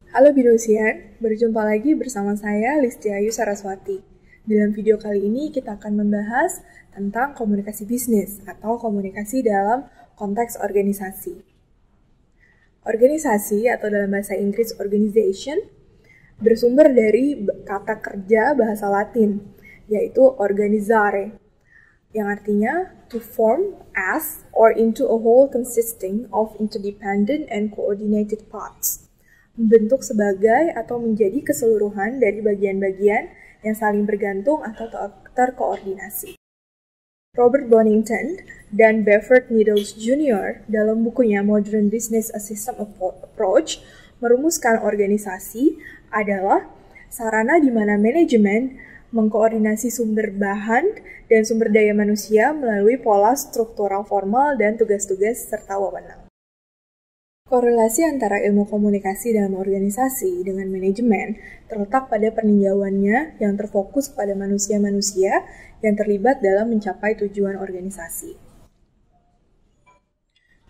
Halo Binusian, berjumpa lagi bersama saya Listiayu Saraswati. Dalam video kali ini kita akan membahas tentang komunikasi bisnis atau komunikasi dalam konteks organisasi. Organisasi atau dalam bahasa Inggris organization bersumber dari kata kerja bahasa Latin, yaitu organizare, yang artinya to form as or into a whole consisting of interdependent and coordinated parts. Membentuk sebagai atau menjadi keseluruhan dari bagian-bagian yang saling bergantung atau terkoordinasi. Robert Bonington dan Befford Needles Jr. dalam bukunya Modern Business a System Approach merumuskan organisasi adalah sarana di mana manajemen mengkoordinasi sumber bahan dan sumber daya manusia melalui pola struktural formal dan tugas-tugas serta wewenang. Korelasi antara ilmu komunikasi dalam organisasi dengan manajemen terletak pada peninjauannya yang terfokus pada manusia-manusia yang terlibat dalam mencapai tujuan organisasi.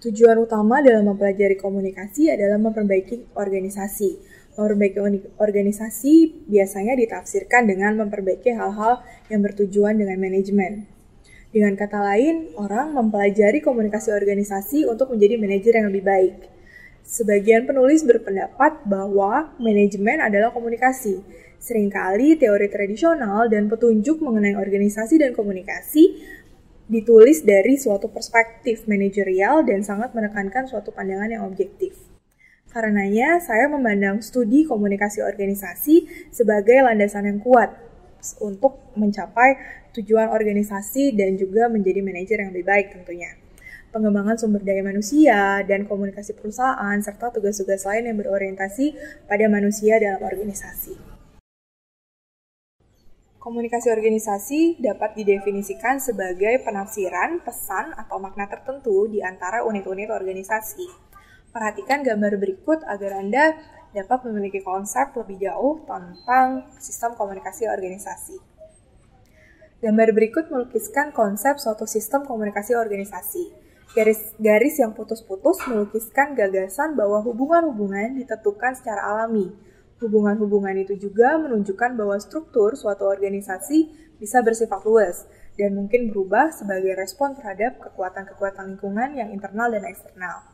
Tujuan utama dalam mempelajari komunikasi adalah memperbaiki organisasi. Memperbaiki organisasi biasanya ditafsirkan dengan memperbaiki hal-hal yang bertujuan dengan manajemen. Dengan kata lain, orang mempelajari komunikasi organisasi untuk menjadi manajer yang lebih baik. Sebagian penulis berpendapat bahwa manajemen adalah komunikasi. Seringkali teori tradisional dan petunjuk mengenai organisasi dan komunikasi ditulis dari suatu perspektif manajerial dan sangat menekankan suatu pandangan yang objektif. Karenanya, saya memandang studi komunikasi organisasi sebagai landasan yang kuat untuk mencapai tujuan organisasi dan juga menjadi manajer yang lebih baik tentunya. Pengembangan sumber daya manusia, dan komunikasi perusahaan, serta tugas-tugas lain yang berorientasi pada manusia dalam organisasi. Komunikasi organisasi dapat didefinisikan sebagai penafsiran, pesan, atau makna tertentu di antara unit-unit organisasi. Perhatikan gambar berikut agar Anda dapat memiliki konsep lebih jauh tentang sistem komunikasi organisasi. Gambar berikut melukiskan konsep suatu sistem komunikasi organisasi. Garis-garis yang putus-putus melukiskan gagasan bahwa hubungan-hubungan ditentukan secara alami. Hubungan-hubungan itu juga menunjukkan bahwa struktur suatu organisasi bisa bersifat luas dan mungkin berubah sebagai respon terhadap kekuatan-kekuatan lingkungan yang internal dan eksternal.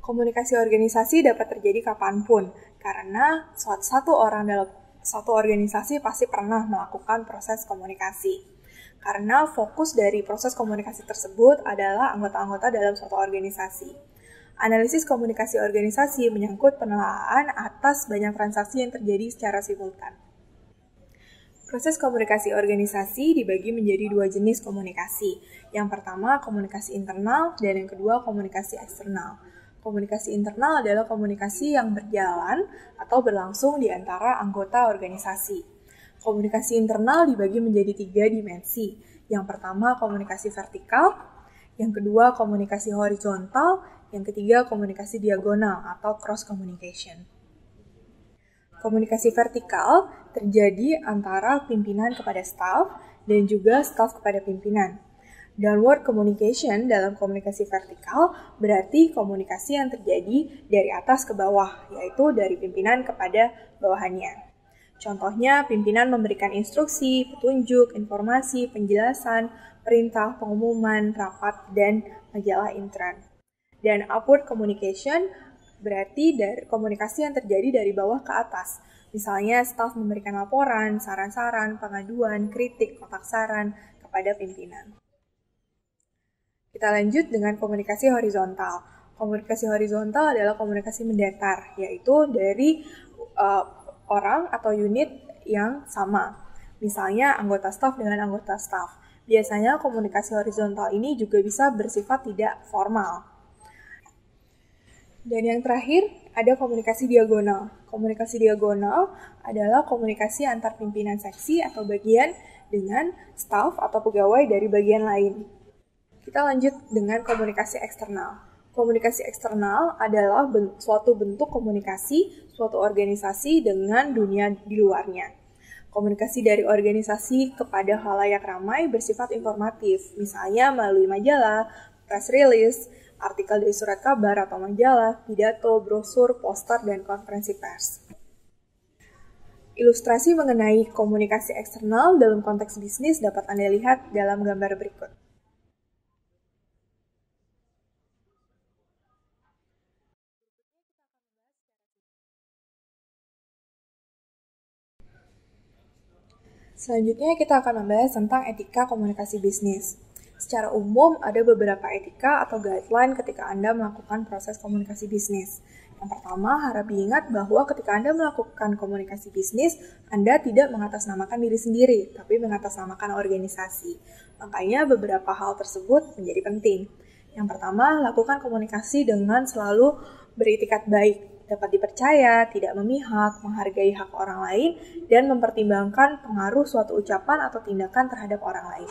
Komunikasi organisasi dapat terjadi kapanpun, karena satu orang dalam satu organisasi pasti pernah melakukan proses komunikasi. Karena fokus dari proses komunikasi tersebut adalah anggota-anggota dalam suatu organisasi. Analisis komunikasi organisasi menyangkut penelaahan atas banyak transaksi yang terjadi secara simultan. Proses komunikasi organisasi dibagi menjadi dua jenis komunikasi. Yang pertama, komunikasi internal, dan yang kedua, komunikasi eksternal. Komunikasi internal adalah komunikasi yang berjalan atau berlangsung di antara anggota organisasi. Komunikasi internal dibagi menjadi 3 dimensi. Yang pertama, komunikasi vertikal. Yang kedua, komunikasi horizontal. Yang ketiga, komunikasi diagonal atau cross communication. Komunikasi vertikal terjadi antara pimpinan kepada staff dan juga staff kepada pimpinan. Downward communication dalam komunikasi vertikal berarti komunikasi yang terjadi dari atas ke bawah, yaitu dari pimpinan kepada bawahannya. Contohnya, pimpinan memberikan instruksi, petunjuk, informasi, penjelasan, perintah, pengumuman, rapat, dan majalah intern. Dan upward communication berarti dari komunikasi yang terjadi dari bawah ke atas. Misalnya, staf memberikan laporan, saran-saran, pengaduan, kritik, kotak saran kepada pimpinan. Kita lanjut dengan komunikasi horizontal. Komunikasi horizontal adalah komunikasi mendatar, yaitu dari orang atau unit yang sama. Misalnya anggota staf dengan anggota staf. Biasanya komunikasi horizontal ini juga bisa bersifat tidak formal. Dan yang terakhir ada komunikasi diagonal. Komunikasi diagonal adalah komunikasi antar pimpinan seksi atau bagian dengan staf atau pegawai dari bagian lain. Kita lanjut dengan komunikasi eksternal. Komunikasi eksternal adalah suatu bentuk komunikasi suatu organisasi dengan dunia di luarnya. Komunikasi dari organisasi kepada khalayak ramai bersifat informatif, misalnya melalui majalah, press release, artikel dari surat kabar atau majalah, pidato, brosur, poster, dan konferensi pers. Ilustrasi mengenai komunikasi eksternal dalam konteks bisnis dapat Anda lihat dalam gambar berikut. Selanjutnya kita akan membahas tentang etika komunikasi bisnis. Secara umum, ada beberapa etika atau guideline ketika Anda melakukan proses komunikasi bisnis. Yang pertama, harap diingat bahwa ketika Anda melakukan komunikasi bisnis, Anda tidak mengatasnamakan diri sendiri, tapi mengatasnamakan organisasi. Makanya beberapa hal tersebut menjadi penting. Yang pertama, lakukan komunikasi dengan selalu beritikat baik, dapat dipercaya, tidak memihak, menghargai hak orang lain, dan mempertimbangkan pengaruh suatu ucapan atau tindakan terhadap orang lain.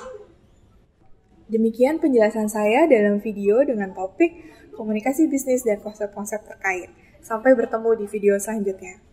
Demikian penjelasan saya dalam video dengan topik komunikasi bisnis dan konsep-konsep terkait. Sampai bertemu di video selanjutnya.